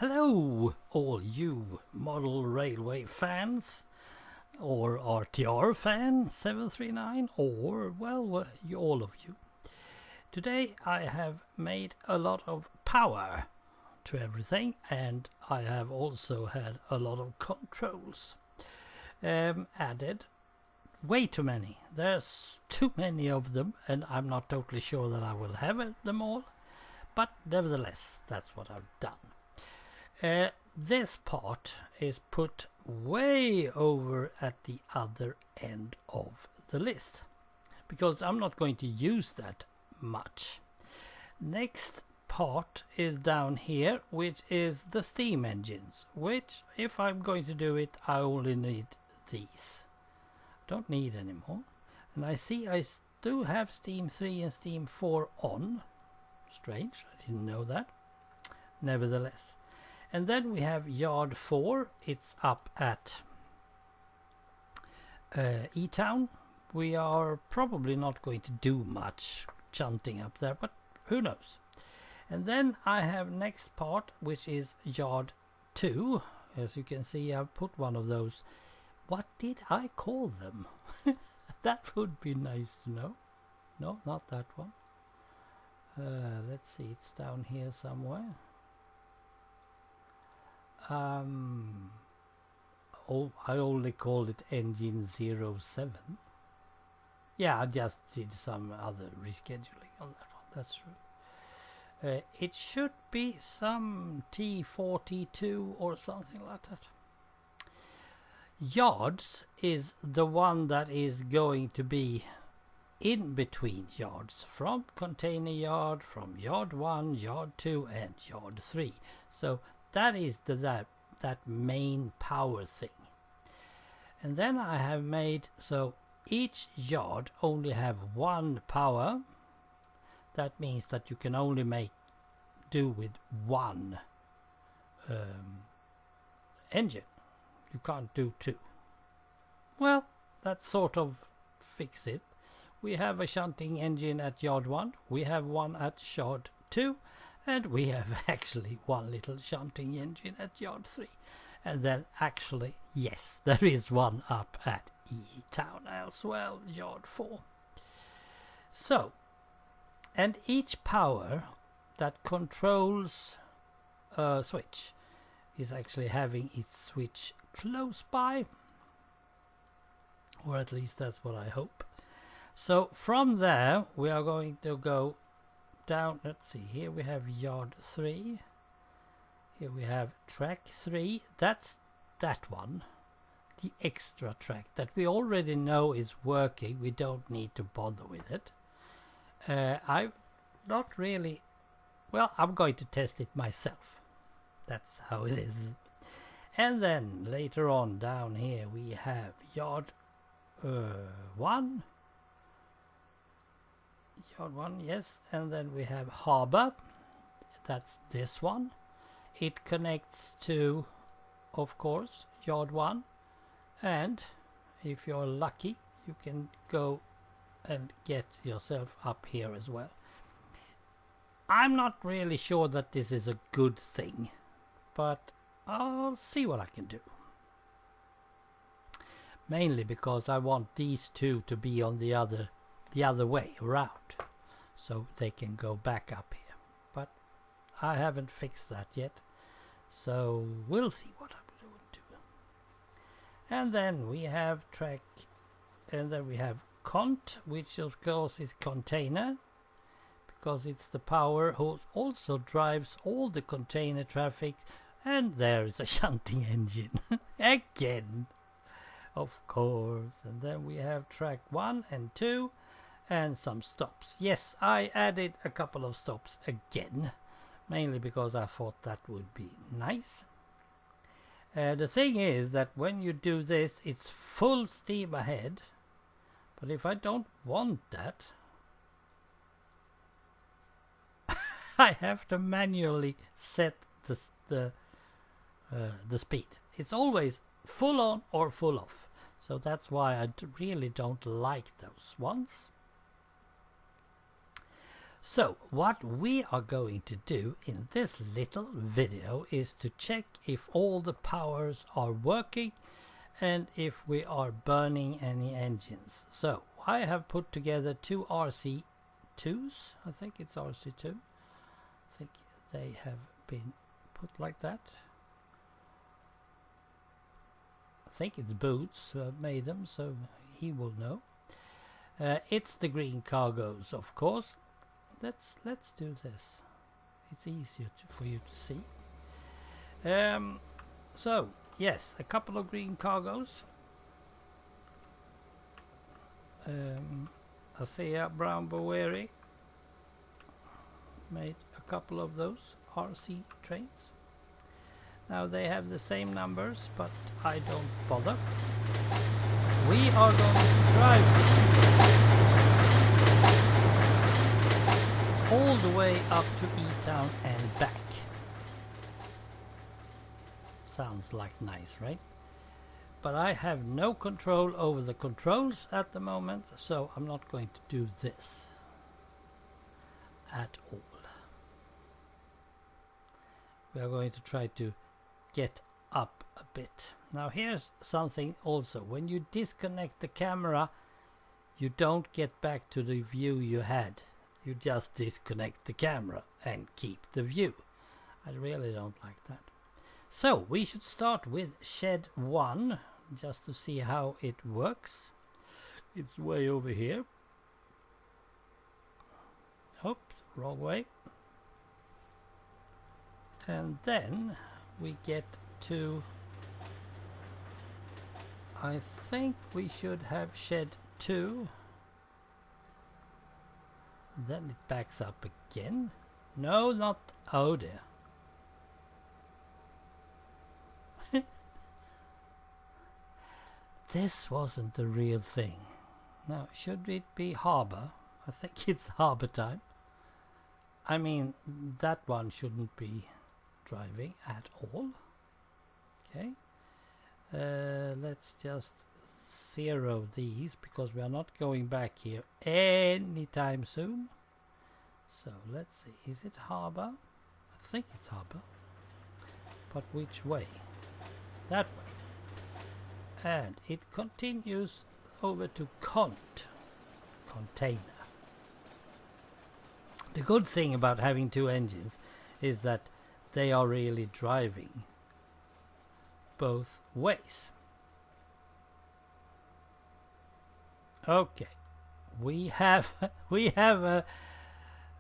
Hello, all you model railway fans, or RTR fan 739, or, well, all of you. Today I have made a lot of power to everything, and I have also had a lot of controls added. Way too many. There's too many of them, and I'm not totally sure that I will have them all, but nevertheless, that's what I've done. This part is put way over at the other end of the list, because I'm not going to use that much. Next part is down here, which is the steam engines, which, if I'm going to do it, I only need these. Don't need any more. And I see I do have steam 3 and steam 4 on. Strange, I didn't know that. Nevertheless. And then we have yard 4. It's up at E-Town. We are probably not going to do much shunting up there, but who knows. And then I have next part, which is yard 2. As you can see, I've put one of those. What did I call them? That would be nice to know. No, not that one. Let's see, it's down here somewhere. I only called it engine 07. Yeah, I just did some other rescheduling on that one, that's true. It should be some T42 or something like that. Yards is the one that is going to be in between yards, from container yard, from yard 1, yard 2 and yard 3. So that is that main power thing. And then I have made so each yard only have one power. That means that you can only do with one engine. You can't do two. Well, that sort of fix it. We have a shunting engine at yard 1. We have one at yard 2. And we have actually one little shunting engine at yard 3. And then actually, yes, there is one up at E-Town as well, yard 4. So, and each power that controls a switch is actually having its switch close by. Or at least that's what I hope. So from there we are going to go down. Let's see, here we have yard 3. Here we have track 3. That's that one. The extra track that we already know is working. We don't need to bother with it. I've not really... Well, I'm going to test it myself. That's how it is. And then later on down here we have yard 1. Yard 1, yes. And then we have harbour. That's this one. It connects to, of course, yard 1. And if you're lucky, you can go and get yourself up here as well. I'm not really sure that this is a good thing, but I'll see what I can do. Mainly because I want these two to be on the other way around, so they can go back up here. But I haven't fixed that yet, so we'll see what I'm going to do. And then we have track, and then we have cont, which of course is container, because it's the power who also drives all the container traffic. And there is a shunting engine again, of course. And then we have track 1 and 2 and some stops. Yes, I added a couple of stops again, mainly because I thought that would be nice. The thing is that when you do this, it's full steam ahead. But if I don't want that, I have to manually set the speed. It's always full on or full off. So that's why I really don't like those ones. So what we are going to do in this little video is to check if all the powers are working and if we are burning any engines. So I have put together two RC2s. I think it's RC2. I think they have been put like that. I think it's Boots who have made them, so he will know. It's the green cargoes, of course. Let's do this. It's easier for you to see. So yes, a couple of green cargoes. ASEA Brown Boveri made a couple of those RC trains. Now they have the same numbers, but I don't bother. We are going to drive these all the way up to E-Town and back. Sounds like nice, right? But I have no control over the controls at the moment, so I'm not going to do this at all. We are going to try to get up a bit. Now here's something also. When you disconnect the camera, you don't get back to the view you had. You just disconnect the camera and keep the view. I really don't like that. So we should start with shed 1 just to see how it works. It's way over here. Oops, wrong way. And then we get to, I think we should have shed 2. Then it backs up again. No, not, oh dear. This wasn't the real thing. Now, should it be harbor? I think it's harbor time. I mean, that one shouldn't be driving at all. Okay. Let's just zero these because we are not going back here anytime soon. So let's see, is it harbor? I think it's harbor. But which way? That way. And it continues over to container. The good thing about having two engines is that they are really driving both ways. Okay, we have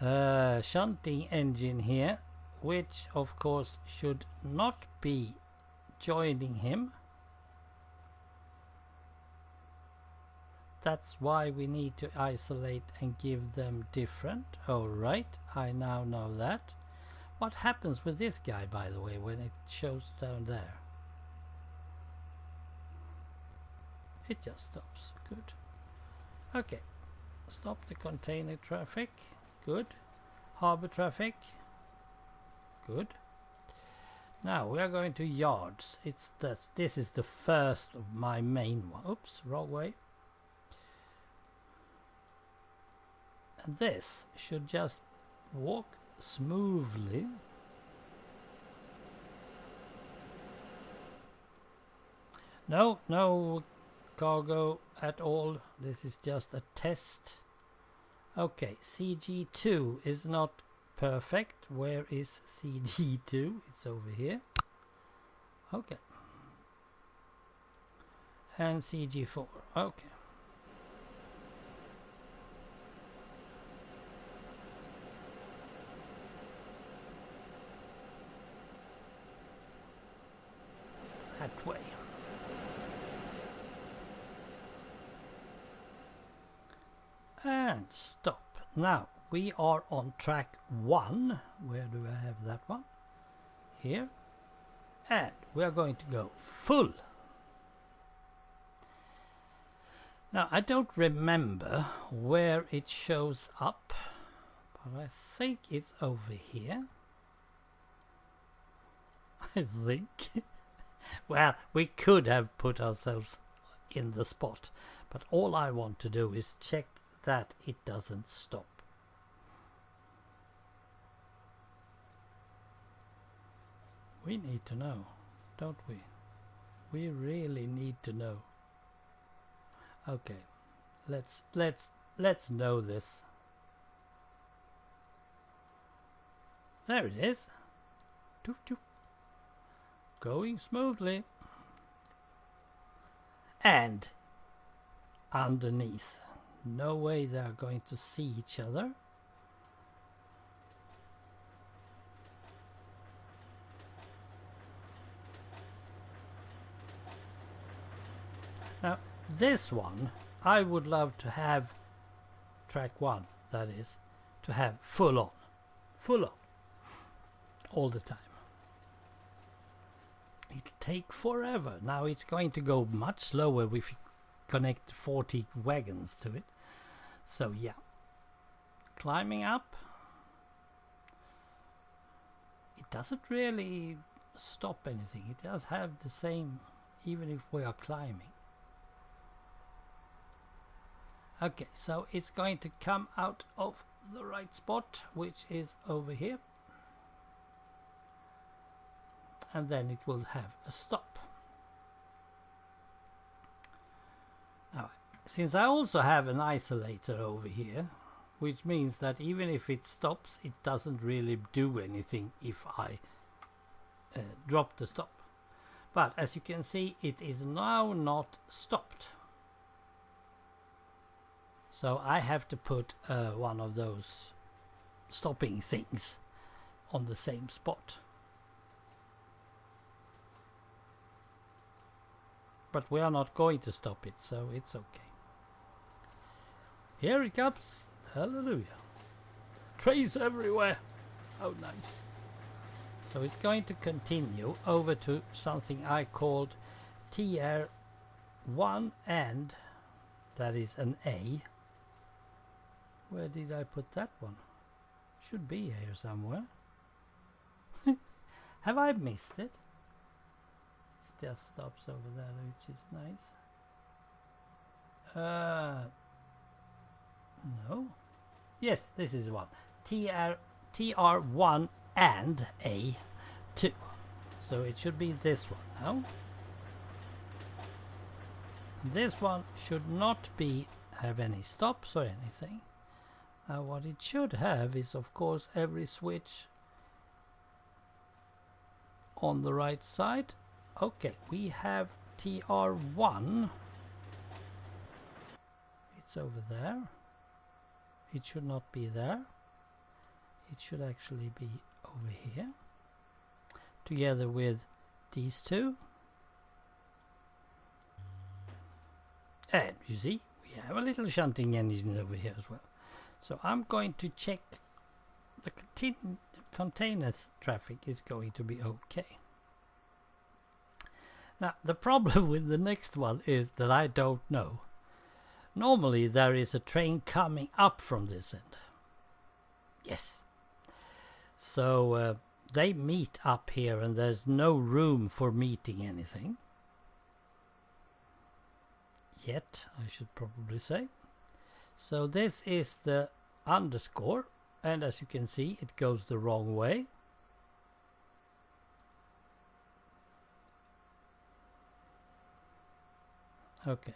a shunting engine here, which of course should not be joining him. That's why we need to isolate and give them different. All right, I now know that. What happens with this guy, by the way, when it shows down there? It just stops. Good. Okay, stop the container traffic. Good. Harbor traffic. Good. Now we are going to yards. This is the first of my main one. Oops, wrong way. And this should just walk smoothly. No cargo at all. This is just a test. Okay, CG2 is not perfect. Where is CG2? It's over here. Okay. And CG4. Okay. That way. And stop. Now we are on track 1. Where do I have that one? Here. And we are going to go full. Now I don't remember where it shows up, but I think it's over here. I think. Well, we could have put ourselves in the spot, but all I want to do is check that it doesn't stop. We need to know, don't we? We really need to know. Okay, let's know this. There it is. Toop, toop. Going smoothly. And underneath. No way they're going to see each other. Now, this one, I would love to have track 1, that is, to have full on, all the time. It'll take forever. Now it's going to go much slower if you connect 40 wagons to it. So yeah, climbing up. It doesn't really stop anything. It does have the same, even if we are climbing. Okay, so it's going to come out of the right spot, which is over here. And then it will have a stop. Now, since I also have an isolator over here, which means that even if it stops, it doesn't really do anything if I drop the stop. But as you can see, it is now not stopped. So I have to put one of those stopping things on the same spot. But we are not going to stop it, so it's okay. Here it comes. Hallelujah. Trees everywhere. Oh, nice. So it's going to continue over to something I called TR1 and that is an A. Where did I put that one? Should be here somewhere. Have I missed it? It just stops over there, which is nice. No. Yes, this is one. TR1 and A2. So it should be this one now. This one should not have any stops or anything. Now what it should have is, of course, every switch on the right side. Okay, we have TR1. It's over there. It should not be there. It should actually be over here, together with these two. And you see, we have a little shunting engine over here as well. So I'm going to check the containers traffic is going to be okay. Now the problem with the next one is that I don't know. Normally there is a train coming up from this end. Yes. So they meet up here and there's no room for meeting anything. Yet, I should probably say. So this is the underscore, and as you can see, it goes the wrong way. Okay.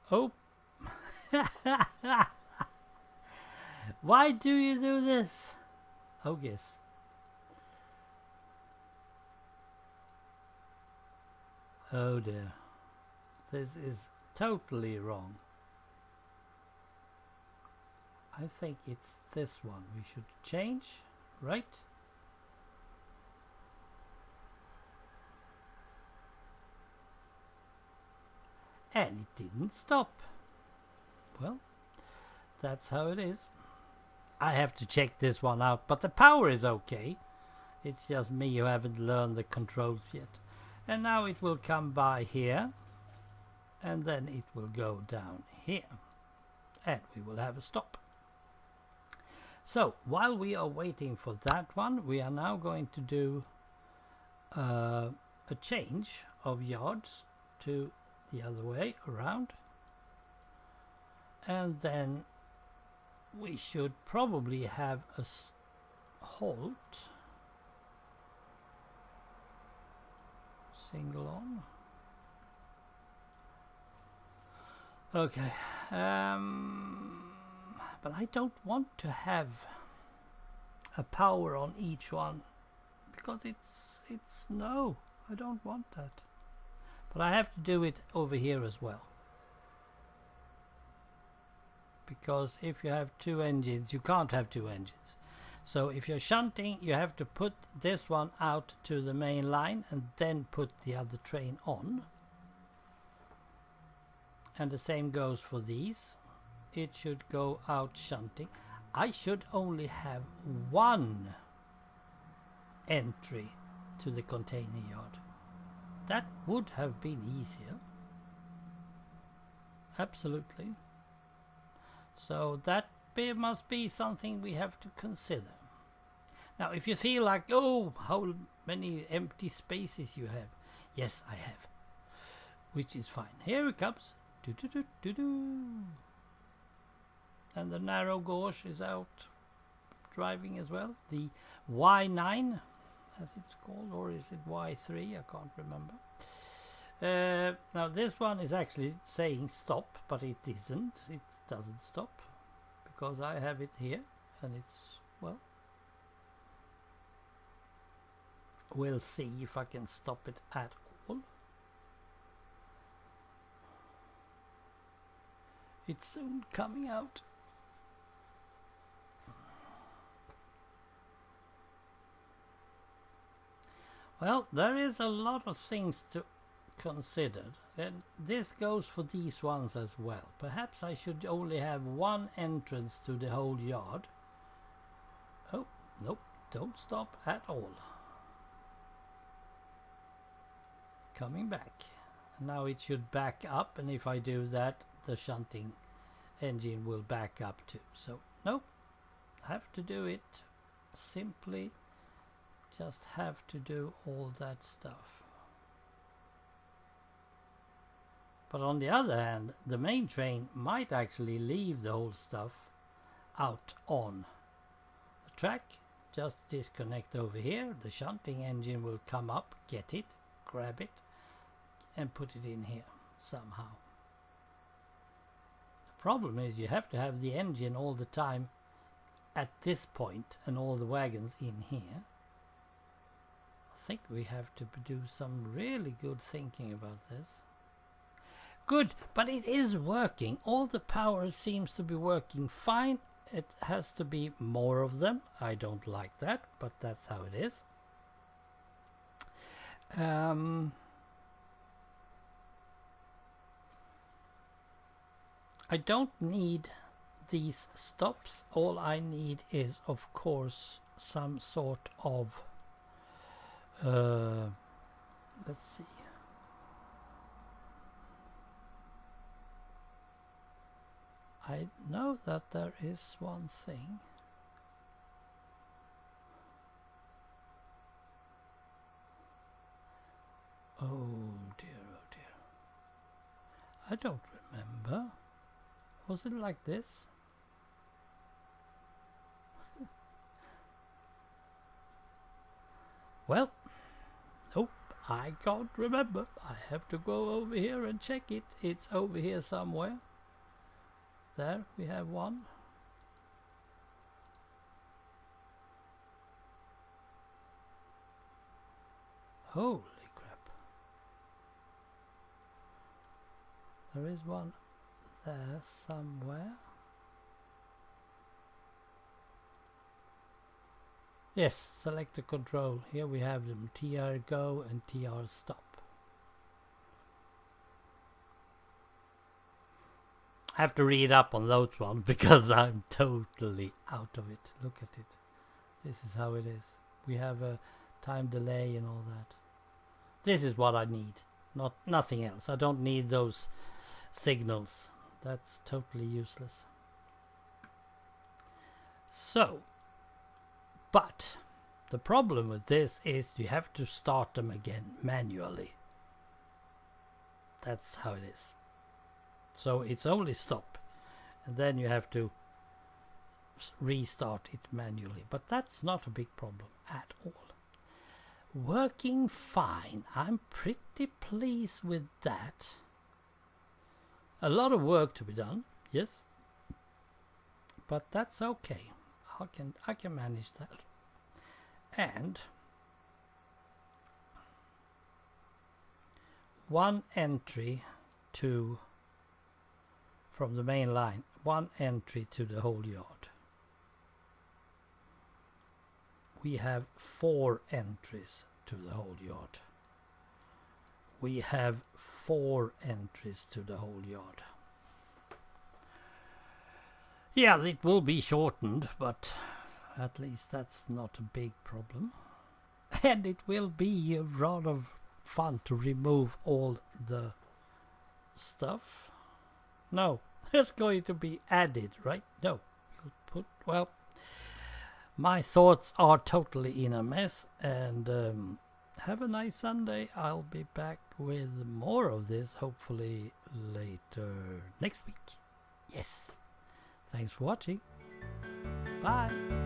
Oh. Why do you do this? Oh, yes. Oh dear. This is totally wrong. I think it's this one we should change, right? And it didn't stop. Well, that's how it is. I have to check this one out, but the power is okay. It's just me who haven't learned the controls yet. And now it will come by here, and then it will go down here, and we will have a stop. So while we are waiting for that one, we are now going to do a change of yards to the other way around. And then we should probably have a halt. Single on. Okay. But I don't want to have a power on each one because it's no, I don't want that. But I have to do it over here as well. Because if you have two engines, you can't have two engines. So if you're shunting, you have to put this one out to the main line and then put the other train on. And the same goes for these. It should go out shunting. I should only have one entry to the container yard. That would have been easier. Absolutely. So that must be something we have to consider. Now, if you feel like, oh, how many empty spaces you have. Yes, I have. Which is fine. Here it comes. And the narrow gauge is out driving as well. The Y9, as it's called, or is it Y3? I can't remember. Now this one is actually saying stop, but it isn't. It doesn't stop because I have it here, and it's, well, we'll see if I can stop it at all. It's soon coming out. Well, there is a lot of things to consider, and this goes for these ones as well. Perhaps I should only have one entrance to the whole yard. Oh, nope, don't stop at all. Coming back. Now it should back up, and if I do that, the shunting engine will back up too. So, nope, have to do it simply. Just have to do all that stuff. But on the other hand, the main train might actually leave the whole stuff out on the track. Just disconnect over here. The shunting engine will come up, get it, grab it, and put it in here somehow. The problem is you have to have the engine all the time at this point and all the wagons in here. I think we have to do some really good thinking about this. Good, but it is working. All the power seems to be working fine. It has to be more of them. I don't like that, but that's how it is. I don't need these stops. All I need is, of course, some sort of let's see. I know that there is one thing. Oh dear, oh dear. I don't remember. Was it like this? Well, nope, I can't remember. I have to go over here and check it. It's over here somewhere. There, we have one. Holy crap. There is one there somewhere. Yes, select the control. Here we have them, TR go and TR stop. I have to read up on those ones because I'm totally out of it. Look at it. This is how it is. We have a time delay and all that. This is what I need, nothing else. I don't need those signals. That's totally useless. So, but the problem with this is you have to start them again manually. That's how it is. So it's only stop, and then you have to restart it manually. But that's not a big problem at all. Working fine. I'm pretty pleased with that. A lot of work to be done, yes, but that's okay. I can manage that. And one entry from the main line, one entry to the whole yard. We have 4 entries to the whole yard. We have 4 entries to the whole yard. Yeah, it will be shortened, but at least that's not a big problem. And it will be rather fun to remove all the stuff. No, it's going to be added, right? No, we'll put, well, my thoughts are totally in a mess, and have a nice Sunday. I'll be back with more of this, hopefully later next week. Yes. Thanks for watching. Bye.